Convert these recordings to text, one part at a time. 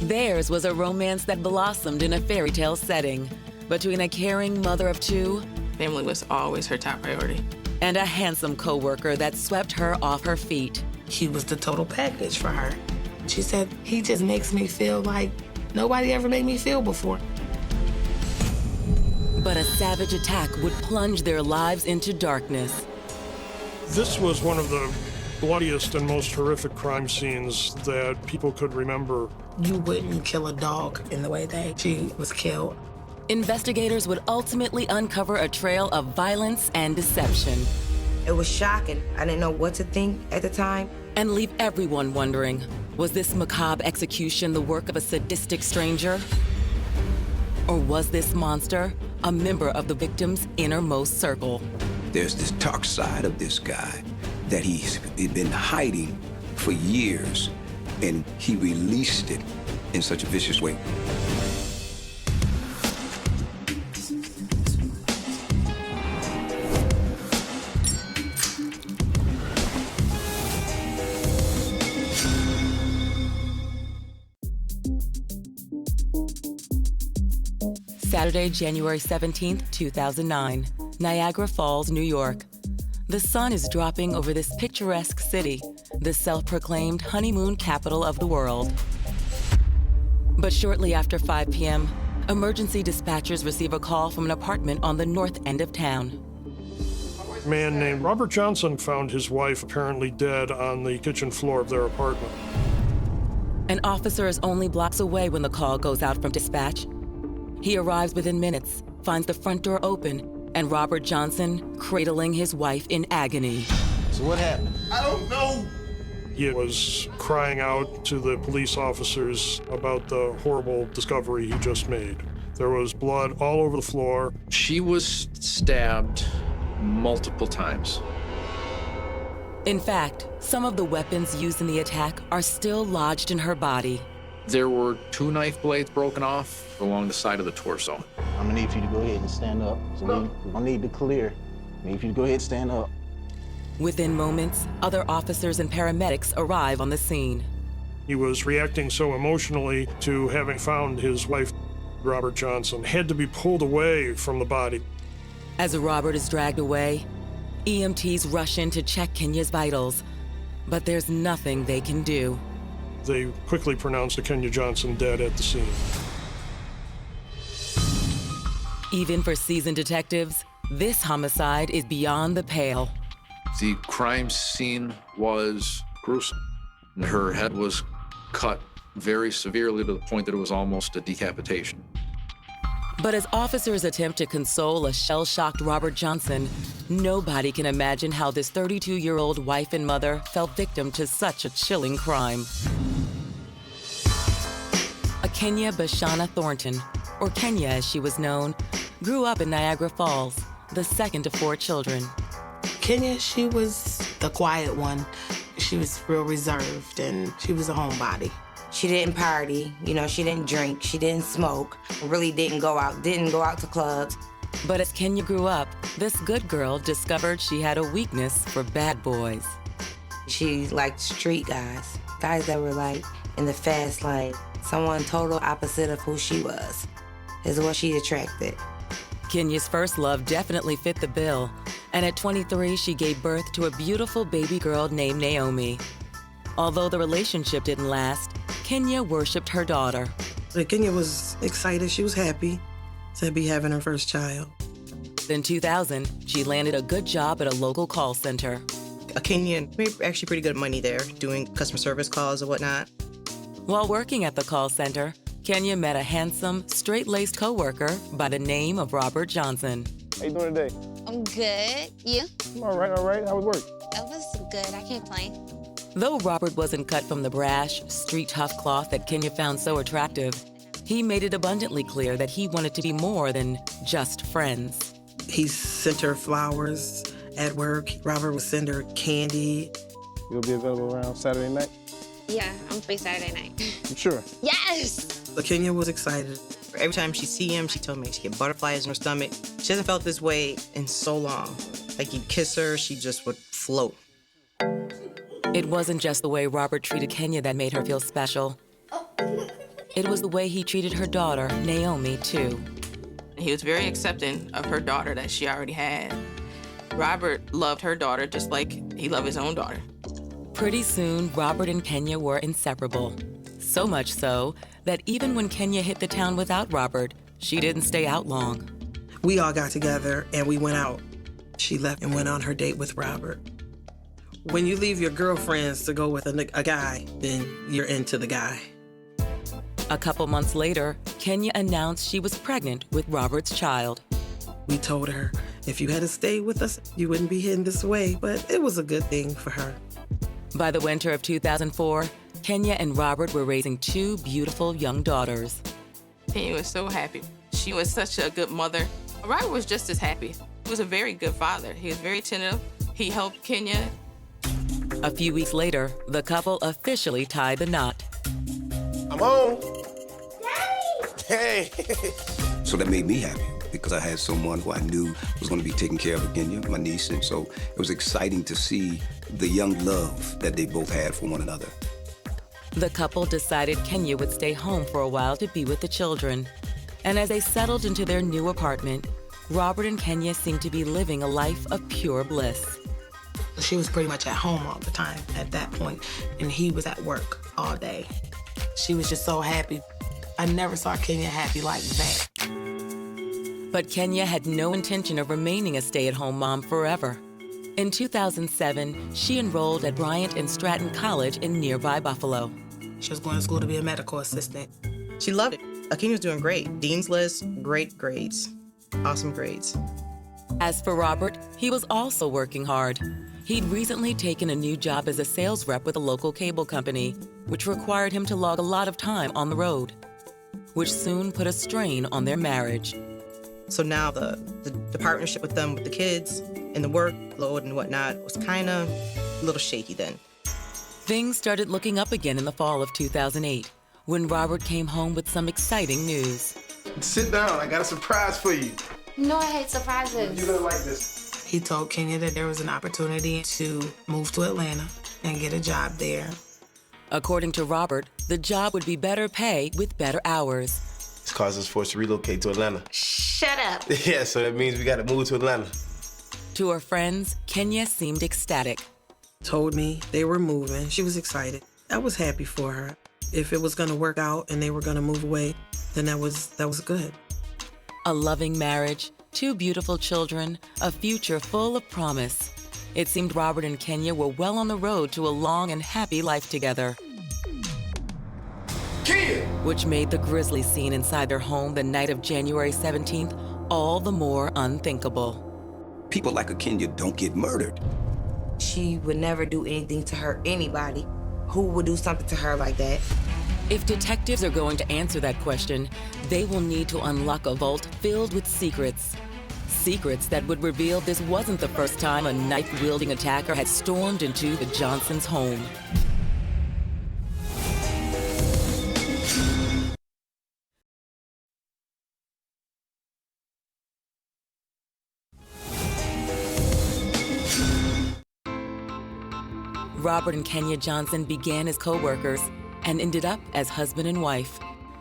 Theirs was a romance that blossomed in a fairy tale setting between a caring mother of two Family was always her top priority. and a handsome coworker that swept her off her feet. He was the total package for her. She said, he just makes me feel like nobody ever made me feel before. But a savage attack would plunge their lives into darkness. This was one of the bloodiest and most horrific crime scenes that people could remember. You wouldn't kill a dog in the way that she was killed. Investigators would ultimately uncover a trail of violence and deception It was shocking. I didn't know what to think at the time. and leave everyone wondering, was this macabre execution the work of a sadistic stranger? Or was this monster a member of the victim's innermost circle? There's this dark side of this guy that he's been hiding for years, and he released it in such a vicious way. Saturday, January 17th, 2009, Niagara Falls, New York. The sun is dropping over this picturesque city, the self-proclaimed honeymoon capital of the world. But shortly after 5 p.m., emergency dispatchers receive a call from an apartment on the north end of town. A man named Robert Johnson found his wife apparently dead on the kitchen floor of their apartment. An officer is only blocks away when the call goes out from dispatch. He arrives within minutes, finds the front door open, and Robert Johnson cradling his wife in agony. So what happened? I don't know. He was crying out to the police officers about the horrible discovery he just made. There was blood all over the floor. She was stabbed multiple times. In fact, some of the weapons used in the attack are still lodged in her body. There were 2 knife blades broken off along the side of the torso. I'm gonna need for you to go ahead and stand up. So we don't need to clear. I need for you to go ahead and stand up. Within moments, other officers and paramedics arrive on the scene. He was reacting so emotionally to having found his wife, Robert Johnson, had to be pulled away from the body. As Robert is dragged away, EMTs rush in to check Kenya's vitals, but there's nothing they can do. They quickly pronounced Kenya Johnson dead at the scene. Even for seasoned detectives, this homicide is beyond the pale. The crime scene was gruesome. Her head was cut very severely to the point that it was almost a decapitation. But as officers attempt to console a shell-shocked Robert Johnson, nobody can imagine how this 32-year-old wife and mother fell victim to such a chilling crime. Kenya Bashana Thornton, or Kenya as she was known, grew up in Niagara Falls, the second of 4 children. Kenya, she was the quiet one. She was real reserved, and she was a homebody. She didn't party, she didn't drink, she didn't smoke, really didn't go out to clubs. But as Kenya grew up, this good girl discovered she had a weakness for bad boys. She liked street guys that were like in the fast lane. Someone total opposite of who she was is what she attracted. Kenya's first love definitely fit the bill, and at 23, she gave birth to a beautiful baby girl named Naomi. Although the relationship didn't last, Kenya worshipped her daughter. Kenya was excited, she was happy to be having her first child. In 2000, she landed a good job at a local call center. Kenya made actually pretty good money there, doing customer service calls and whatnot. While working at the call center, Kenya met a handsome, straight-laced coworker by the name of Robert Johnson. How you doing today? I'm good. You? I'm all right. How was work? It was good. I can't complain. Though Robert wasn't cut from the brash, street-tough cloth that Kenya found so attractive, he made it abundantly clear that he wanted to be more than just friends. He sent her flowers at work. Robert would send her candy. You'll be available around Saturday night? Yeah, I'm free Saturday night. I'm sure. Yes! Kenya was excited. Every time she see him, she told me she get butterflies in her stomach. She hasn't felt this way in so long. Like you'd kiss her, she just would float. It wasn't just the way Robert treated Kenya that made her feel special. It was the way he treated her daughter, Naomi, too. He was very accepting of her daughter that she already had. Robert loved her daughter just like he loved his own daughter. Pretty soon, Robert and Kenya were inseparable. So much so that even when Kenya hit the town without Robert, she didn't stay out long. We all got together and we went out. She left and went on her date with Robert. When you leave your girlfriends to go with a guy, then you're into the guy. A couple months later, Kenya announced she was pregnant with Robert's child. We told her, if you had to stay with us, you wouldn't be heading this way, but it was a good thing for her. By the winter of 2004, Kenya and Robert were raising 2 beautiful young daughters. Kenya was so happy. She was such a good mother. Robert was just as happy. He was a very good father. He was very attentive. He helped Kenya. A few weeks later, the couple officially tied the knot. I'm home. Daddy! Hey! So that made me happy because I had someone who I knew was going to be taking care of Kenya, my niece, and so it was exciting to see the young love that they both had for one another. The couple decided Kenya would stay home for a while to be with the children. And as they settled into their new apartment, Robert and Kenya seemed to be living a life of pure bliss. She was pretty much at home all the time at that point, and he was at work all day. She was just so happy. I never saw Kenya happy like that. But Kenya had no intention of remaining a stay-at-home mom forever. In 2007, she enrolled at Bryant and Stratton College in nearby Buffalo. She was going to school to be a medical assistant. She loved it. Kenya was doing great. Dean's List, great grades, awesome grades. As for Robert, he was also working hard. He'd recently taken a new job as a sales rep with a local cable company, which required him to log a lot of time on the road, which soon put a strain on their marriage. So now the partnership with them, with the kids, and the workload and whatnot was kind of a little shaky then. Things started looking up again in the fall of 2008, when Robert came home with some exciting news. Sit down, I got a surprise for you. No, I hate surprises. You're gonna like this. He told Kenya that there was an opportunity to move to Atlanta and get a job there. According to Robert, the job would be better pay with better hours. This caused us forced to relocate to Atlanta. Shut up. Yeah, so that means we gotta move to Atlanta. To her friends, Kenya seemed ecstatic. Told me they were moving. She was excited. I was happy for her. If it was gonna work out and they were gonna move away, then that was good. A loving marriage, 2 beautiful children, a future full of promise. It seemed Robert and Kenya were well on the road to a long and happy life together. Kenya! Which made the grisly scene inside their home the night of January 17th all the more unthinkable. People like a Kenya don't get murdered. She would never do anything to hurt anybody. Who would do something to her like that? If detectives are going to answer that question, they will need to unlock a vault filled with secrets. Secrets that would reveal this wasn't the first time a knife-wielding attacker had stormed into the Johnsons' home. Robert and Kenya Johnson began as co-workers and ended up as husband and wife.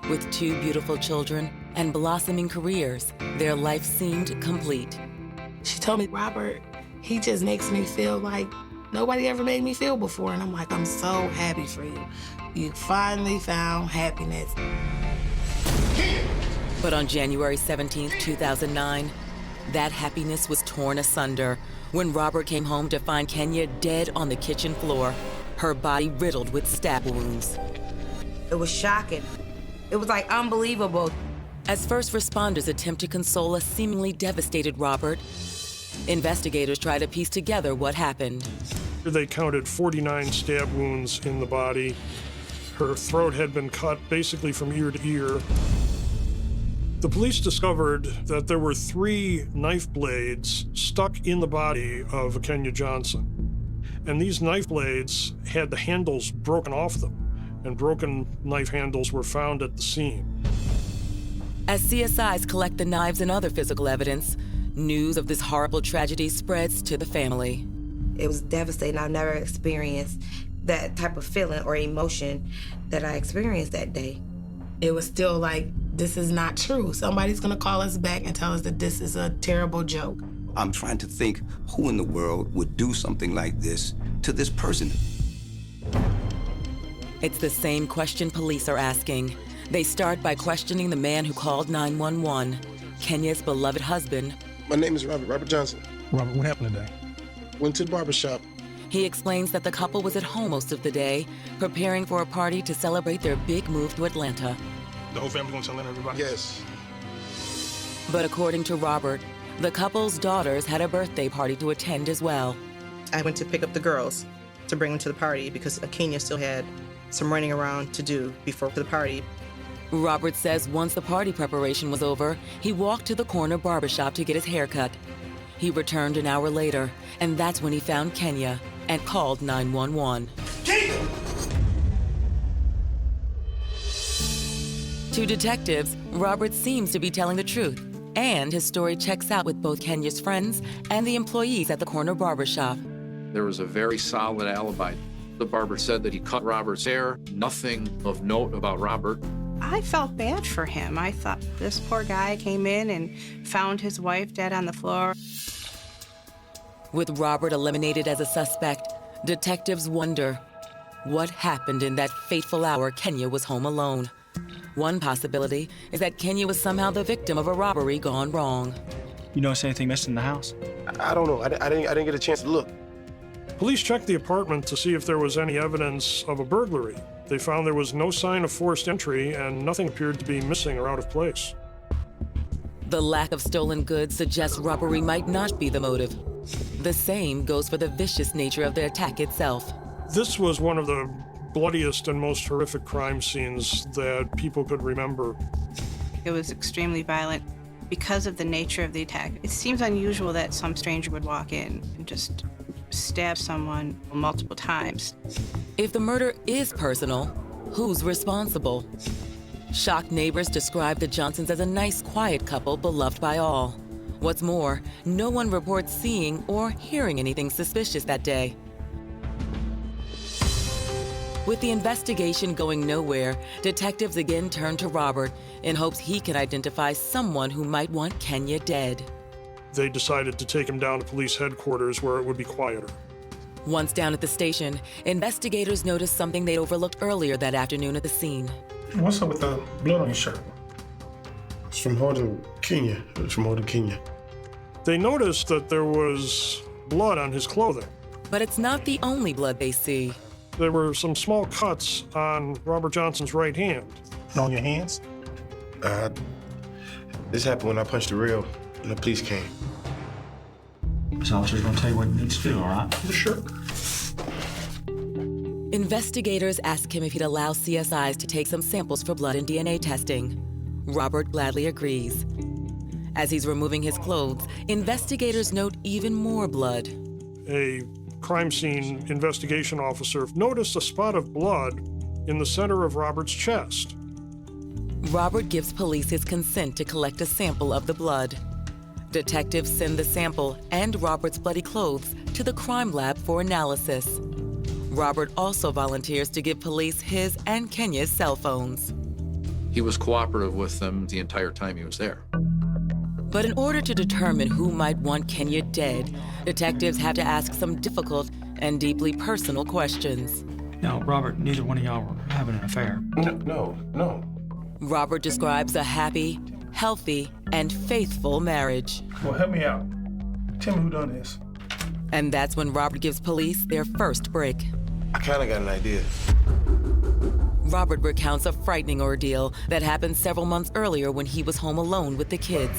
With 2 beautiful children and blossoming careers, their life seemed complete. She told me, Robert, he just makes me feel like nobody ever made me feel before. And I'm like, I'm so happy for you. You finally found happiness. But on January 17th, 2009, that happiness was torn asunder when Robert came home to find Kenya dead on the kitchen floor, her body riddled with stab wounds. It was shocking. It was like unbelievable. As first responders attempt to console a seemingly devastated Robert, investigators try to piece together what happened. They counted 49 stab wounds in the body. Her throat had been cut basically from ear to ear. The police discovered that there were 3 knife blades stuck in the body of Kenya Johnson. And these knife blades had the handles broken off them, and broken knife handles were found at the scene. As CSIs collect the knives and other physical evidence, news of this horrible tragedy spreads to the family. It was devastating. I've never experienced that type of feeling or emotion that I experienced that day. it was still like, this is not true. Somebody's gonna call us back and tell us that this is a terrible joke. I'm trying to think who in the world would do something like this to this person. It's the same question police are asking. They start by questioning the man who called 911, Kenya's beloved husband. My name is Robert Johnson. Robert, what happened today? Went to the barber shop. He explains that the couple was at home most of the day, preparing for a party to celebrate their big move to Atlanta. The whole family going to Atlanta, everybody? Yes. But according to Robert, the couple's daughters had a birthday party to attend as well. I went to pick up the girls to bring them to the party because Kenya still had some running around to do before the party. Robert says once the party preparation was over, he walked to the corner barbershop to get his hair cut. He returned an hour later, and that's when he found Kenya and called 911. To detectives, Robert seems to be telling the truth, and his story checks out with both Kenya's friends and the employees at the corner barbershop. There was a very solid alibi. The barber said that he cut Robert's hair, nothing of note about Robert. I felt bad for him. I thought this poor guy came in and found his wife dead on the floor. With Robert eliminated as a suspect, detectives wonder what happened in that fateful hour Kenya was home alone. One possibility is that Kenya was somehow the victim of a robbery gone wrong. You notice anything missing in the house? I don't know. I didn't get a chance to look. Police checked the apartment to see if there was any evidence of a burglary. They found there was no sign of forced entry and nothing appeared to be missing or out of place. The lack of stolen goods suggests robbery might not be the motive. The same goes for the vicious nature of the attack itself. This was one of the bloodiest and most horrific crime scenes that people could remember. It was extremely violent because of the nature of the attack. It seems unusual that some stranger would walk in and just stab someone multiple times. If the murder is personal, who's responsible? Shocked neighbors describe the Johnsons as a nice, quiet couple beloved by all. What's more, no one reports seeing or hearing anything suspicious that day. With the investigation going nowhere, detectives again turn to Robert in hopes he can identify someone who might want Kenya dead. They decided to take him down to police headquarters where it would be quieter. Once down at the station, investigators noticed something they'd overlooked earlier that afternoon at the scene. What's up with the blood on your shirt? It's from holding Kenya. It's from holding Kenya. They noticed that there was blood on his clothing. But it's not the only blood they see. There were some small cuts on Robert Johnson's right hand. And on your hands? This happened when I punched the rail and the police came. This officer's gonna tell you what he needs to do, all right? Sure. Investigators ask him if he'd allow CSIs to take some samples for blood and DNA testing. Robert gladly agrees. As he's removing his clothes, investigators note even more blood. A crime scene investigation officer noticed a spot of blood in the center of Robert's chest. Robert gives police his consent to collect a sample of the blood. Detectives send the sample and Robert's bloody clothes to the crime lab for analysis. Robert also volunteers to give police his and Kenya's cell phones. He was cooperative with them the entire time he was there. But in order to determine who might want Kenya dead, detectives have to ask some difficult and deeply personal questions. Now, Robert, neither one of y'all were having an affair. No. Robert describes a happy, healthy, and faithful marriage. Well, help me out. Tell me who done this. And that's when Robert gives police their first break. I kind of got an idea. Robert recounts a frightening ordeal that happened several months earlier when he was home alone with the kids.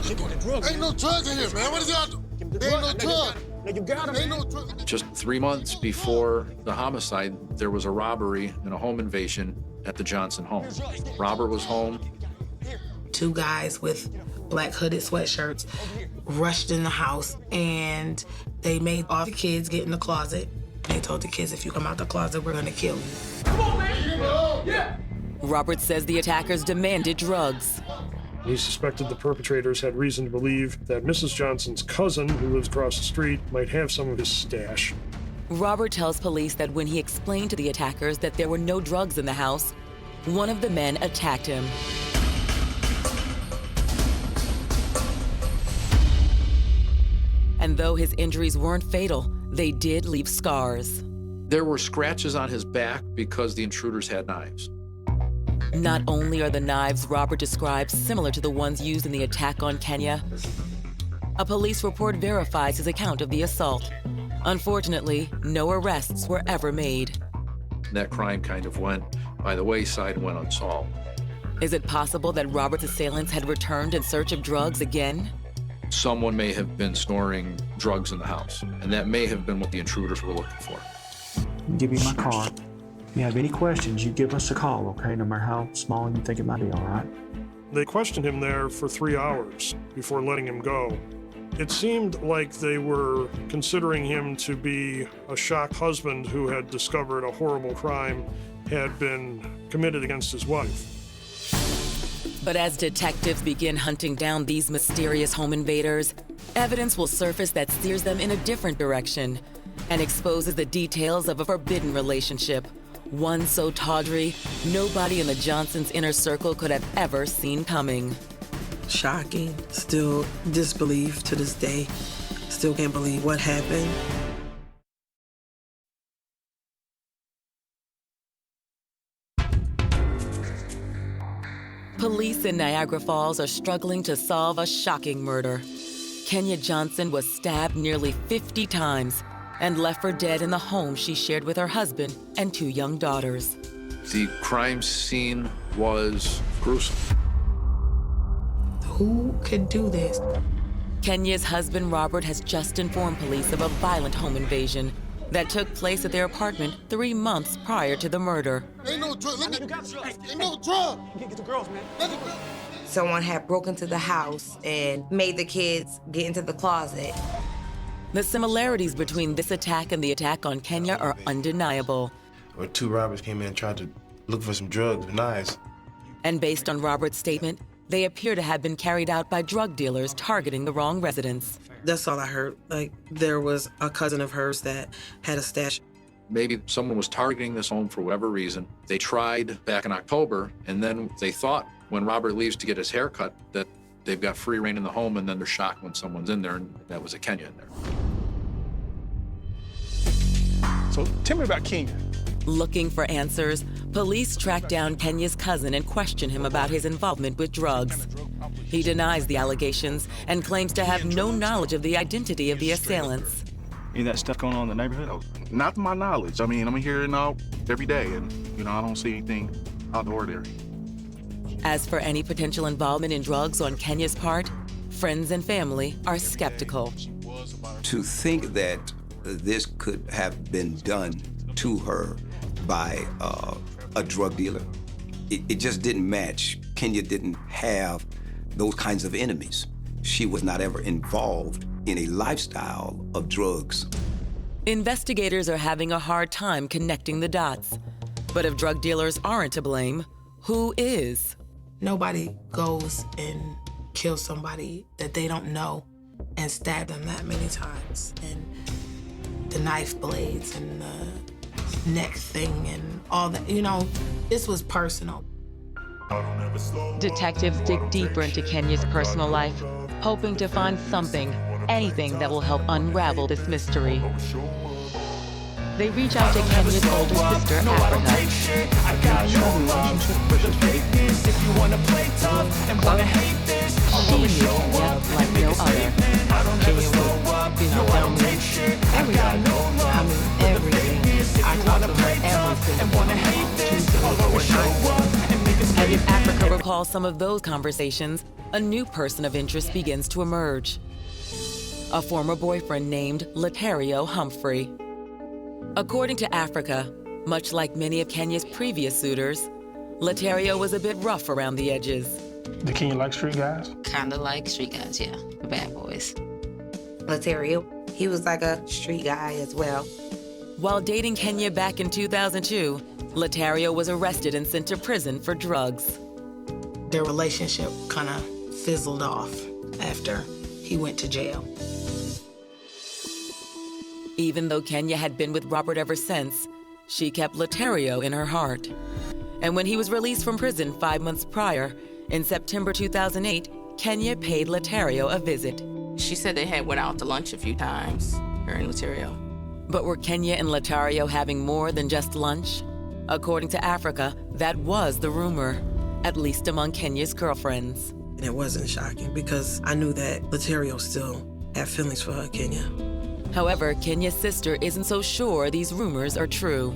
Ain't no drugs in here, man. What is y'all doing? There ain't no drugs. Ain't no drugs. Just 3 months before the homicide, there was a robbery and a home invasion at the Johnson home. Robert was home. Two guys with black hooded sweatshirts rushed in the house and they made all the kids get in the closet. They told the kids, if you come out the closet, we're gonna kill you. Come on, man. Yeah. Robert says the attackers demanded drugs. He suspected the perpetrators had reason to believe that Mrs. Johnson's cousin, who lives across the street, might have some of his stash. Robert tells police that when he explained to the attackers that there were no drugs in the house, one of the men attacked him. And though his injuries weren't fatal, they did leave scars. There were scratches on his back because the intruders had knives. Not only are the knives Robert described similar to the ones used in the attack on Kenya, a police report verifies his account of the assault. Unfortunately, no arrests were ever made. That crime kind of went by the wayside and went unsolved. Is it possible that Robert's assailants had returned in search of drugs again? Someone may have been storing drugs in the house, and that may have been what the intruders were looking for. I'll give you my card. If you have any questions, you give us a call, okay? No matter how small you think it might be, all right? They questioned him there for 3 hours before letting him go. It seemed like they were considering him to be a shocked husband who had discovered a horrible crime had been committed against his wife. But as detectives begin hunting down these mysterious home invaders, evidence will surface that steers them in a different direction and exposes the details of a forbidden relationship, one so tawdry, nobody in the Johnsons' inner circle could have ever seen coming. Shocking. Still disbelief to this day. Still can't believe what happened. Police in Niagara Falls are struggling to solve a shocking murder. Kenya Johnson was stabbed nearly 50 times and left for dead in the home she shared with her husband and 2 young daughters. The crime scene was gruesome. Who could do this? Kenya's husband, Robert, has just informed police of a violent home invasion that took place at their apartment 3 months prior to the murder. Ain't no drug. Ain't no drug. Get the girls, man. Someone had broken into the house and made the kids get into the closet. The similarities between this attack and the attack on Kenya are undeniable. Where 2 robbers came in and tried to look for some drugs with knives. And based on Robert's statement, they appear to have been carried out by drug dealers targeting the wrong residents. That's all I heard. Like, there was a cousin of hers that had a stash. Maybe someone was targeting this home for whatever reason. They tried back in October, and then they thought when Robert leaves to get his hair cut that they've got free reign in the home, and then they're shocked when someone's in there, and that was a Kenya in there. So tell me about Kenya. Looking for answers, police track down Kenya's cousin and question him about his involvement with drugs. He denies the allegations and claims to have no knowledge of the identity of the assailants. Any of that stuff going on in the neighborhood? Not to my knowledge. I mean, I'm hearing every day, and, I don't see anything out of the ordinary. As for any potential involvement in drugs on Kenya's part, friends and family are skeptical. To think that this could have been done to her by a drug dealer, it just didn't match. Kenya didn't have those kinds of enemies. She was not ever involved in a lifestyle of drugs. Investigators are having a hard time connecting the dots. But if drug dealers aren't to blame, who is? Nobody goes and kills somebody that they don't know and stab them that many times. And the knife blades and the neck thing and all that, this was personal. Detectives dig deeper into Kenya's personal life, hoping to find something, anything that will help unravel this mystery. They reach out to Kenya's older sister, Africa. She knew Kenya like no other. Kenya would, tell me everything. Everything. I talked to her everything. And as Africa recalls some of those conversations, a new person of interest begins to emerge. A former boyfriend named Letario Humphrey. According to Africa, much like many of Kenya's previous suitors, Letario was a bit rough around the edges. Did Kenya like street guys? Kinda like street guys, yeah. Bad boys. Letario, he was like a street guy as well. While dating Kenya back in 2002, Letario was arrested and sent to prison for drugs. Their relationship kind of fizzled off after he went to jail. Even though Kenya had been with Robert ever since, she kept Letario in her heart. And when he was released from prison 5 months prior, in September 2008, Kenya paid Letario a visit. She said they had went out to lunch a few times, her and Letario. But were Kenya and Letario having more than just lunch? According to Africa, that was the rumor, at least among Kenya's girlfriends. And it wasn't shocking because I knew that Letario still had feelings for her, Kenya. However, Kenya's sister isn't so sure these rumors are true.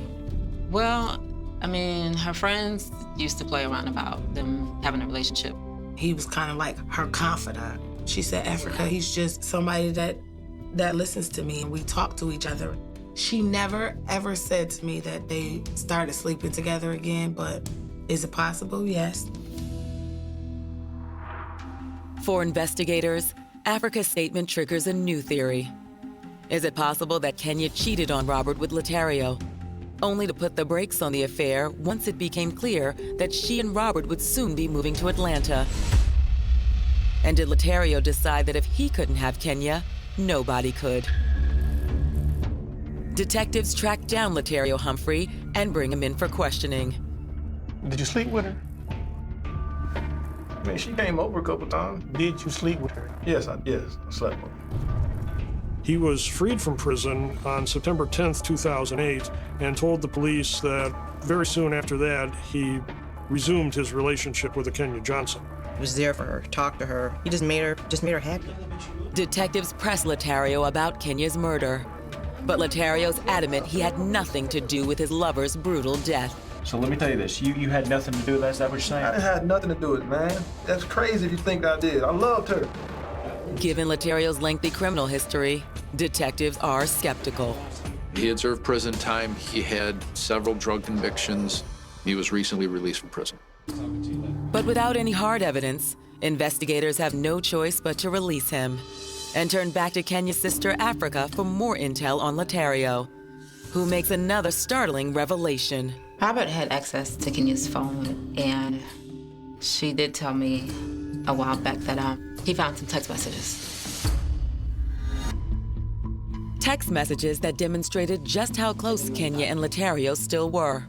Well, I mean, her friends used to play around about them having a relationship. He was kind of like her confidant. She said, Africa, he's just somebody that listens to me and we talk to each other. She never, ever said to me that they started sleeping together again, but is it possible? Yes. For investigators, Africa's statement triggers a new theory. Is it possible that Kenya cheated on Robert with Letario, only to put the brakes on the affair once it became clear that she and Robert would soon be moving to Atlanta? And did Letario decide that if he couldn't have Kenya, nobody could? Detectives track down Letario Humphrey and bring him in for questioning. Did you sleep with her? I mean, she came over a couple times. Did you sleep with her? Yes, I slept with her. He was freed from prison on September 10th, 2008, and told the police that very soon after that, he resumed his relationship with Kenya Johnson. He was there for her, talked to her. He just made her happy. Detectives press Letario about Kenya's murder, but Letario's adamant he had nothing to do with his lover's brutal death. So let me tell you this, you had nothing to do with that, is that what you're saying? I had nothing to do with it, man. That's crazy if you think I did. I loved her. Given Letario's lengthy criminal history, detectives are skeptical. He had served prison time. He had several drug convictions. He was recently released from prison. But without any hard evidence, investigators have no choice but to release him and turn back to Kenya's sister Africa for more intel on Letario, who makes another startling revelation. Robert had access to Kenya's phone, and she did tell me a while back that he found some text messages. Text messages that demonstrated just how close Kenya and Letario still were.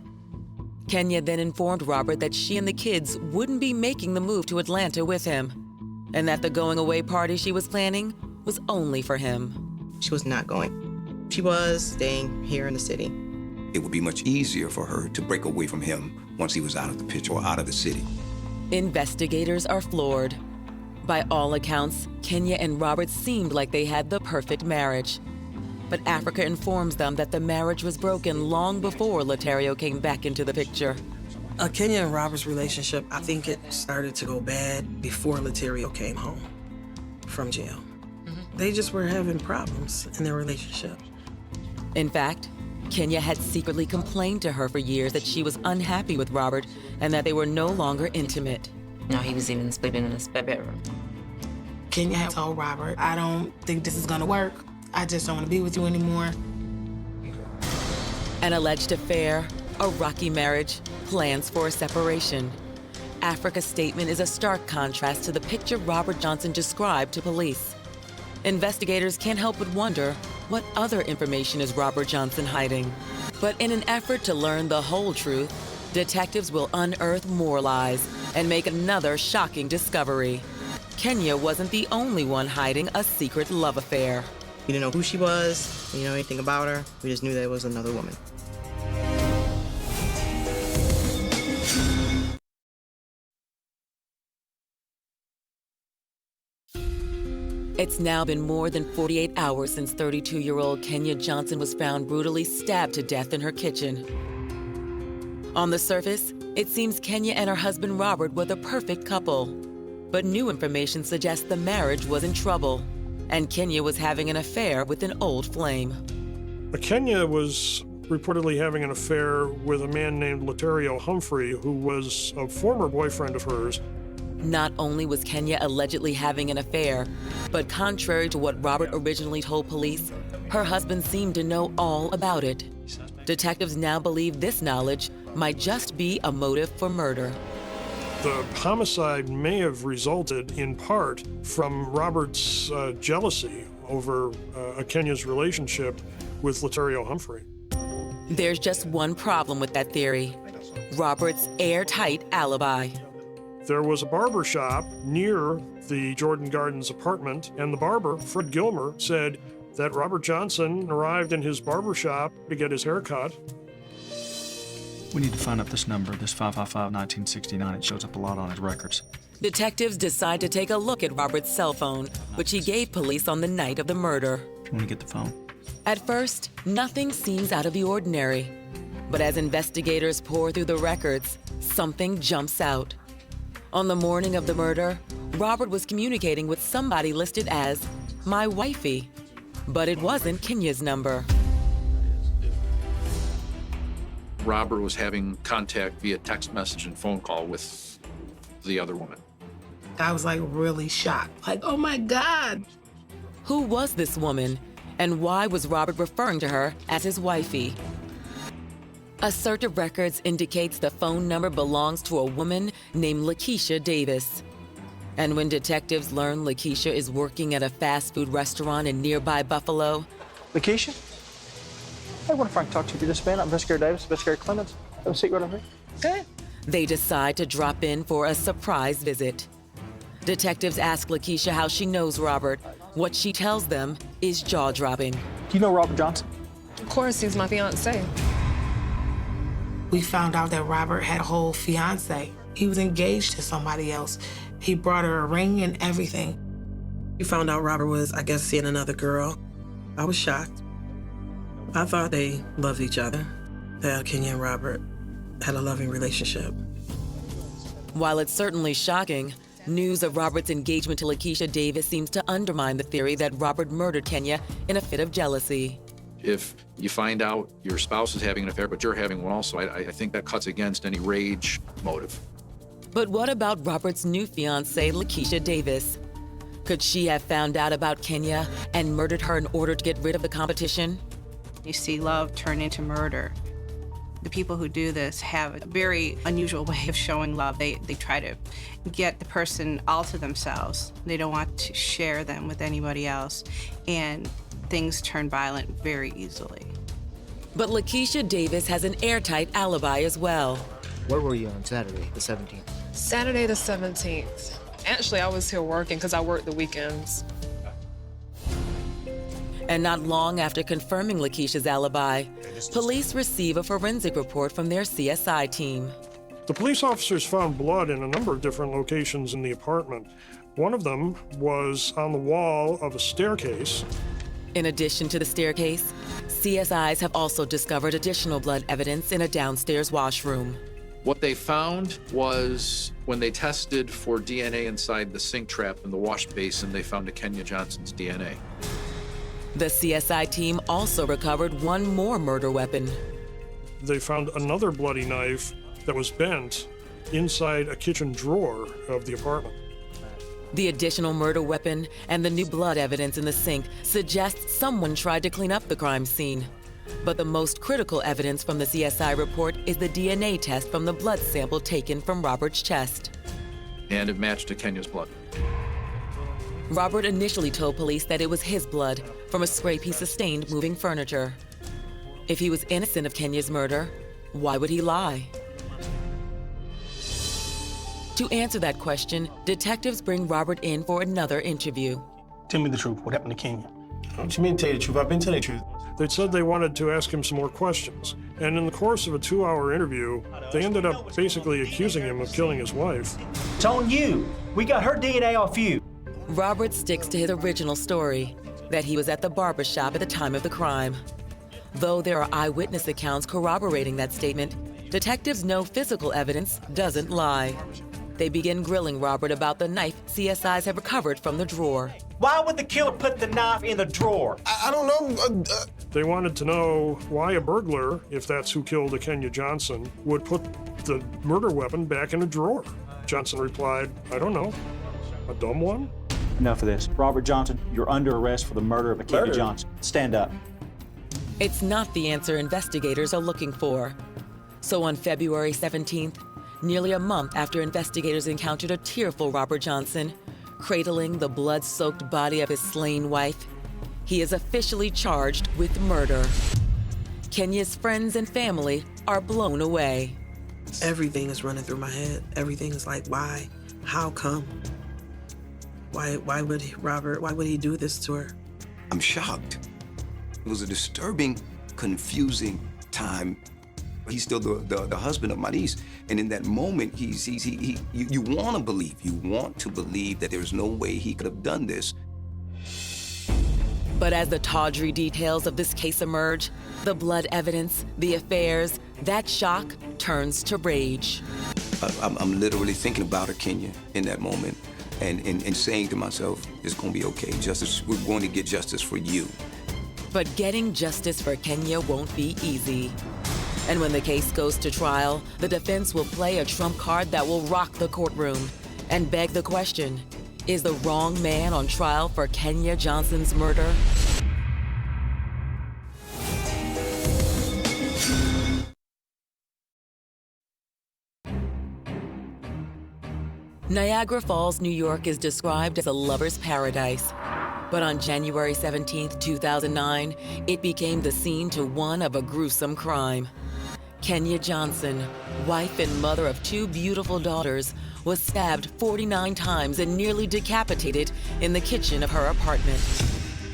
Kenya then informed Robert that she and the kids wouldn't be making the move to Atlanta with him, and that the going-away party she was planning was only for him. She was not going. She was staying here in the city. It would be much easier for her to break away from him once he was out of the picture or out of the city. Investigators are floored. By all accounts, Kenya and Robert seemed like they had the perfect marriage. But Africa informs them that the marriage was broken long before Letario came back into the picture. Kenya and Robert's relationship, I think it started to go bad before Letario came home from jail. They just were having problems in their relationship. In fact, Kenya had secretly complained to her for years that she was unhappy with Robert and that they were no longer intimate. No, he was even sleeping in his bedroom. Kenya had told Robert, I don't think this is gonna work. I just don't want to be with you anymore. An alleged affair, a rocky marriage, plans for a separation. Africa's statement is a stark contrast to the picture Robert Johnson described to police. Investigators can't help but wonder what other information is Robert Johnson hiding. But in an effort to learn the whole truth, detectives will unearth more lies and make another shocking discovery. Kenya wasn't the only one hiding a secret love affair. We didn't know who she was, we didn't know anything about her. We just knew that it was another woman. It's now been more than 48 hours since 32-year-old Kenya Johnson was found brutally stabbed to death in her kitchen. On the surface, it seems Kenya and her husband Robert were the perfect couple. But new information suggests the marriage was in trouble, and Kenya was having an affair with an old flame. Kenya was reportedly having an affair with a man named Letario Humphrey, who was a former boyfriend of hers. Not only was Kenya allegedly having an affair, but contrary to what Robert originally told police, her husband seemed to know all about it. Detectives now believe this knowledge might just be a motive for murder. The homicide may have resulted in part from Robert's jealousy over Kenya's relationship with Letario Humphrey. There's just one problem with that theory. Robert's airtight alibi. There was a barber shop near the Jordan Gardens apartment, and the barber, Fred Gilmer, said that Robert Johnson arrived in his barber shop to get his hair cut. We need to find up this number, this 555-1969. It shows up a lot on his records. Detectives decide to take a look at Robert's cell phone, which he gave police on the night of the murder. You want to get the phone? At first, nothing seems out of the ordinary. But as investigators pour through the records, something jumps out. On the morning of the murder, Robert was communicating with somebody listed as my wifey. But it wasn't Kenya's number. Robert was having contact via text message and phone call with the other woman. I was like really shocked, like, oh my God. Who was this woman, and why was Robert referring to her as his wifey? A search of records indicates the phone number belongs to a woman named Lakeisha Davis. And when detectives learn Lakeisha is working at a fast food restaurant in nearby Buffalo. Lakeisha? Hey, what if I can talk to you for just a minute? I'm Investigator Davis, Investigator Clemens. Have a seat right over here. Good. They decide to drop in for a surprise visit. Detectives ask Lakeisha how she knows Robert. What she tells them is jaw-dropping. Do you know Robert Johnson? Of course, he's my fiancé. We found out that Robert had a whole fiance. He was engaged to somebody else. He brought her a ring and everything. We found out Robert was, I guess, seeing another girl. I was shocked. I thought they loved each other, that Kenya and Robert had a loving relationship. While it's certainly shocking, news of Robert's engagement to Lakeisha Davis seems to undermine the theory that Robert murdered Kenya in a fit of jealousy. If you find out your spouse is having an affair, but you're having one also, I think that cuts against any rage motive. But what about Robert's new fiancée, Lakeisha Davis? Could she have found out about Kenya and murdered her in order to get rid of the competition? You see love turn into murder. The people who do this have a very unusual way of showing love. They try to get the person all to themselves. They don't want to share them with anybody else, and things turn violent very easily. But Lakeisha Davis has an airtight alibi as well. Where were you on Saturday, the 17th? Saturday the 17th. Actually, I was here working because I work the weekends. And not long after confirming Lakeisha's alibi, police receive a forensic report from their CSI team. The police officers found blood in a number of different locations in the apartment. One of them was on the wall of a staircase. In addition to the staircase, CSIs have also discovered additional blood evidence in a downstairs washroom. What they found was when they tested for DNA inside the sink trap in the wash basin, they found a Kenya Johnson's DNA. The CSI team also recovered one more murder weapon. They found another bloody knife that was bent inside a kitchen drawer of the apartment. The additional murder weapon and the new blood evidence in the sink suggests someone tried to clean up the crime scene. But the most critical evidence from the CSI report is the DNA test from the blood sample taken from Robert's chest. And it matched to Kenya's blood. Robert initially told police that it was his blood from a scrape he sustained moving furniture. If he was innocent of Kenya's murder, why would he lie? To answer that question, detectives bring Robert in for another interview. Tell me the truth. What happened to Kenya? What you mean tell you the truth? I've been telling you the truth. They said they wanted to ask him some more questions, and in the course of a 2-hour interview, they ended up basically accusing him of killing his wife. It's on you. We got her DNA off you. Robert sticks to his original story, that he was at the barbershop at the time of the crime. Though there are eyewitness accounts corroborating that statement, detectives know physical evidence doesn't lie. They begin grilling Robert about the knife CSIs have recovered from the drawer. Why would the killer put the knife in the drawer? I don't know. They wanted to know why a burglar, if that's who killed Kenya Johnson, would put the murder weapon back in a drawer. Johnson replied, I don't know. A dumb one? Enough of this. Robert Johnson, you're under arrest for the murder of Kenya Johnson. Stand up. It's not the answer investigators are looking for. So on February 17th, nearly a month after investigators encountered a tearful Robert Johnson, cradling the blood-soaked body of his slain wife, he is officially charged with murder. Kenya's friends and family are blown away. Everything is running through my head. Everything is like, why? How come? Why would Robert, why would he do this to her? I'm shocked. It was a disturbing, confusing time. He's still the husband of my niece. And in that moment, you want to believe that there's no way he could have done this. But as the tawdry details of this case emerge, the blood evidence, the affairs, that shock turns to rage. I'm literally thinking about her, Kenya, in that moment, and saying to myself, it's gonna be okay. Justice, we're going to get justice for you. But getting justice for Kenya won't be easy. And when the case goes to trial, the defense will play a trump card that will rock the courtroom and beg the question, is the wrong man on trial for Kenya Johnson's murder? Niagara Falls, New York is described as a lover's paradise. But on January 17, 2009, it became the scene to one of a gruesome crime. Kenya Johnson, wife and mother of 2 beautiful daughters, was stabbed 49 times and nearly decapitated in the kitchen of her apartment.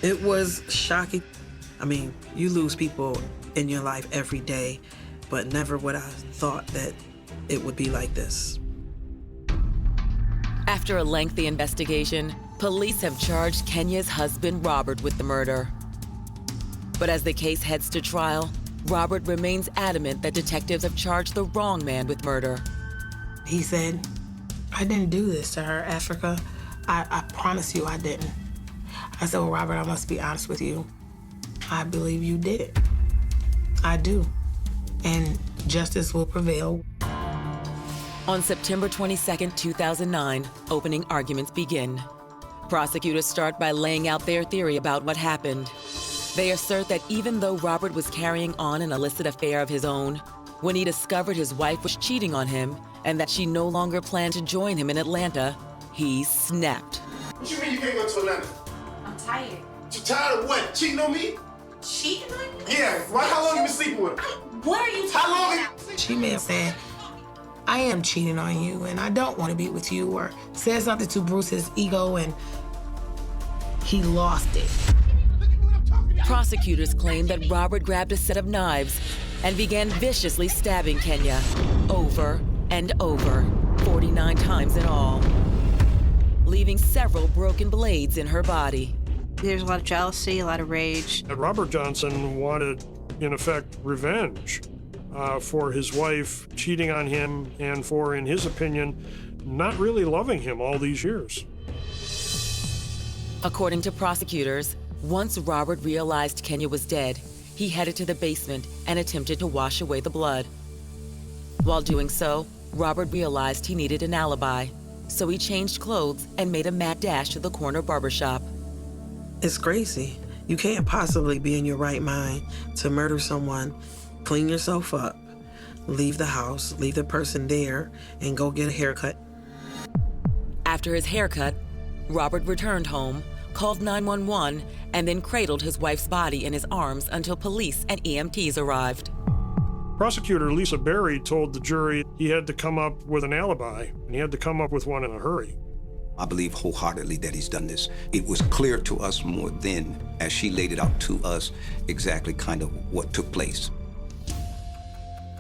It was shocking. I mean, you lose people in your life every day, but never would I thought that it would be like this. After a lengthy investigation, police have charged Kenya's husband, Robert, with the murder. But as the case heads to trial, Robert remains adamant that detectives have charged the wrong man with murder. He said, I didn't do this to her, Africa. I promise you I didn't. I said, well, Robert, I must be honest with you. I believe you did it. I do. And justice will prevail. On September 22, 2009, opening arguments begin. Prosecutors start by laying out their theory about what happened. They assert that even though Robert was carrying on an illicit affair of his own, when he discovered his wife was cheating on him and that she no longer planned to join him in Atlanta, he snapped. What you mean you can't go to Atlanta? I'm tired. You tired of what? Cheating on me? Cheating on you? Yeah, right? How long you been sleeping with her? What are you How talking long? about? She may have said, I am cheating on you and I don't want to be with you, or said something to Bruce's ego and he lost it. Prosecutors claim that Robert grabbed a set of knives and began viciously stabbing Kenya over and over, 49 times in all, leaving several broken blades in her body. There's a lot of jealousy, a lot of rage. Robert Johnson wanted, in effect, revenge for his wife cheating on him and for, in his opinion, not really loving him all these years. According to prosecutors, once Robert realized Kenya was dead, he headed to the basement and attempted to wash away the blood. While doing so, Robert realized he needed an alibi, so he changed clothes and made a mad dash to the corner barbershop. It's crazy. You can't possibly be in your right mind to murder someone, clean yourself up, leave the house, leave the person there, and go get a haircut. After his haircut, Robert returned home, called 911, and then cradled his wife's body in his arms until police and EMTs arrived. Prosecutor Lisa Berry told the jury he had to come up with an alibi, and he had to come up with one in a hurry. I believe wholeheartedly that he's done this. It was clear to us more then, as she laid it out to us, exactly kind of what took place.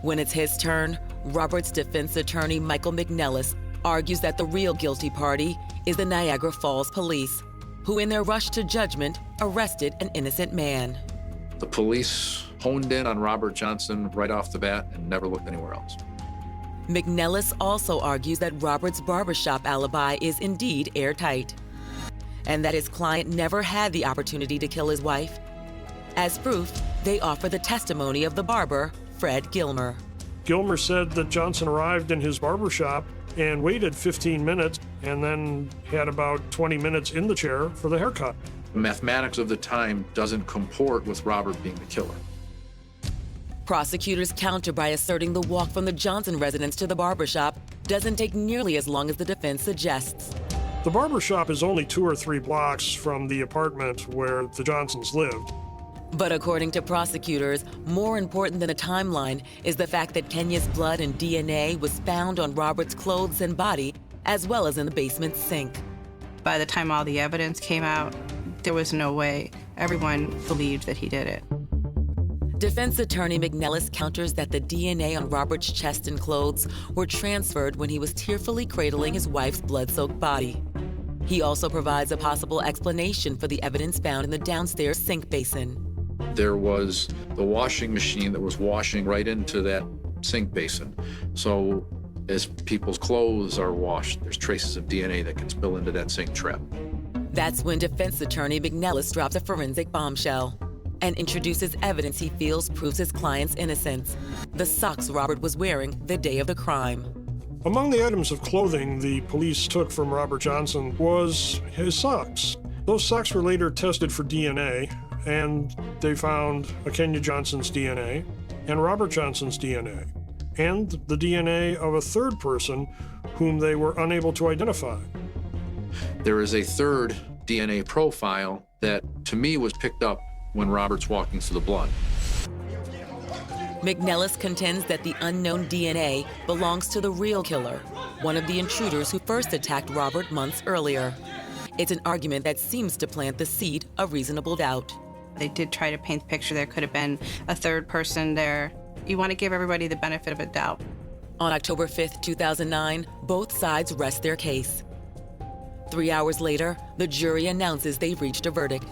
When it's his turn, Robert's defense attorney, Michael McNellis, argues that the real guilty party is the Niagara Falls police, who in their rush to judgment arrested an innocent man. The police honed in on Robert Johnson right off the bat and never looked anywhere else. McNellis also argues that Robert's barbershop alibi is indeed airtight, and that his client never had the opportunity to kill his wife. As proof, they offer the testimony of the barber, Fred Gilmer. Gilmer said that Johnson arrived in his barbershop and waited 15 minutes and then had about 20 minutes in the chair for the haircut. The mathematics of the time doesn't comport with Robert being the killer. Prosecutors counter by asserting the walk from the Johnson residence to the barbershop doesn't take nearly as long as the defense suggests. The barbershop is only 2 or 3 blocks from the apartment where the Johnsons lived. But according to prosecutors, more important than a timeline is the fact that Kenya's blood and DNA was found on Robert's clothes and body, as well as in the basement sink. By the time all the evidence came out, there was no way. Everyone believed that he did it. Defense attorney McNellis counters that the DNA on Robert's chest and clothes were transferred when he was tearfully cradling his wife's blood-soaked body. He also provides a possible explanation for the evidence found in the downstairs sink basin. There was the washing machine that was washing right into that sink basin. So as people's clothes are washed, there's traces of DNA that can spill into that sink trap. That's when defense attorney McNellis drops a forensic bombshell and introduces evidence he feels proves his client's innocence: the socks Robert was wearing the day of the crime. Among the items of clothing the police took from Robert Johnson was his socks. Those socks were later tested for DNA, and they found a Kenya Johnson's DNA and Robert Johnson's DNA, and the DNA of a third person whom they were unable to identify. There is a third DNA profile that, to me, was picked up when Robert's walking through the blood. McNellis contends that the unknown DNA belongs to the real killer, one of the intruders who first attacked Robert months earlier. It's an argument that seems to plant the seed of reasonable doubt. They did try to paint the picture there could have been a third person there. You want to give everybody the benefit of a doubt. On October 5th, 2009, both sides rest their case. 3 hours later, the jury announces they've reached a verdict.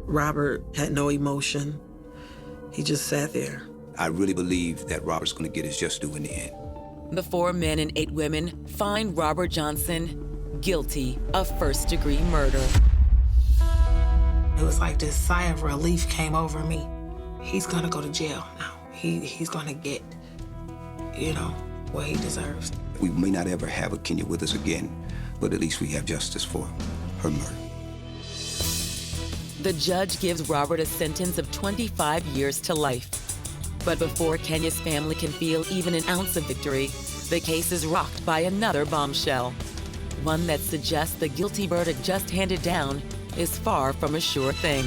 Robert had no emotion. He just sat there. I really believe that Robert's going to get his just due in the end. The 4 men and 8 women find Robert Johnson guilty of first-degree murder. It was like this sigh of relief came over me. He's gonna go to jail now. He's gonna get, what he deserves. We may not ever have a Kenya with us again, but at least we have justice for her murder. The judge gives Robert a sentence of 25 years to life. But before Kenya's family can feel even an ounce of victory, the case is rocked by another bombshell. One that suggests the guilty verdict just handed down is far from a sure thing.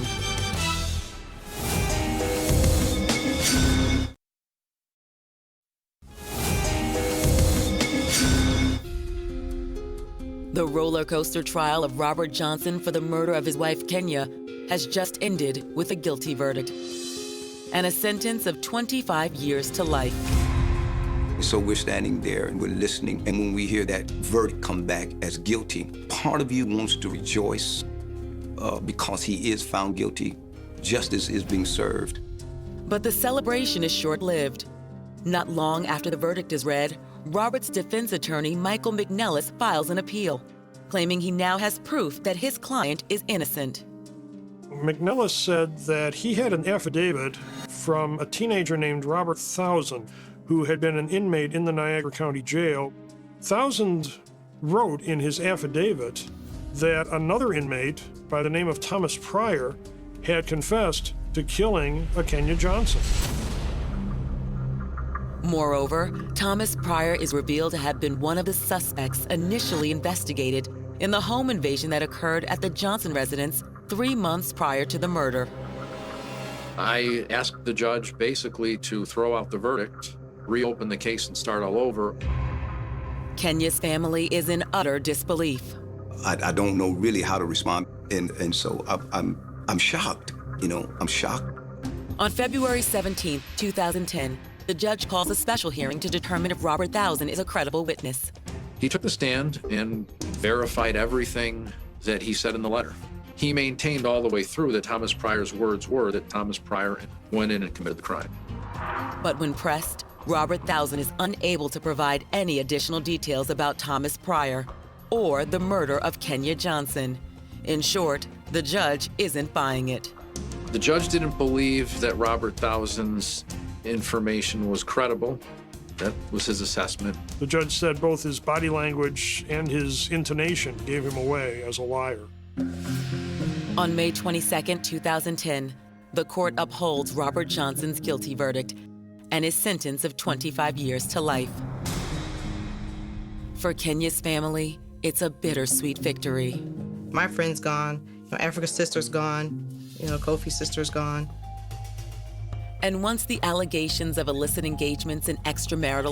The roller coaster trial of Robert Johnson for the murder of his wife Kenya has just ended with a guilty verdict and a sentence of 25 years to life. So we're standing there and we're listening, and when we hear that verdict come back as guilty, part of you wants to rejoice because he is found guilty. Justice is being served. But the celebration is short-lived. Not long after the verdict is read, Robert's defense attorney, Michael McNellis, files an appeal, claiming he now has proof that his client is innocent. McNellis said that he had an affidavit from a teenager named Robert Thousand, who had been an inmate in the Niagara County Jail. Thousand wrote in his affidavit that another inmate by the name of Thomas Pryor had confessed to killing a Kenya Johnson. Moreover, Thomas Pryor is revealed to have been one of the suspects initially investigated in the home invasion that occurred at the Johnson residence 3 months prior to the murder. I asked the judge basically to throw out the verdict, reopen the case and start all over. Kenya's family is in utter disbelief. I don't know really how to respond, and so I'm shocked. I'm shocked. On February 17, 2010, the judge calls a special hearing to determine if Robert Thousand is a credible witness. He took the stand and verified everything that he said in the letter. He maintained all the way through that Thomas Pryor's words were that Thomas Pryor went in and committed the crime. But when pressed, Robert Thousand is unable to provide any additional details about Thomas Pryor or the murder of Kenya Johnson. In short, the judge isn't buying it. The judge didn't believe that Robert Thousand's information was credible. That was his assessment. The judge said both his body language and his intonation gave him away as a liar. On May 22, 2010, the court upholds Robert Johnson's guilty verdict and his sentence of 25 years to life. For Kenya's family, it's a bittersweet victory. My friend's gone, Africa's sister's gone. Kofi's sister's gone. And once the allegations of illicit engagements and extramarital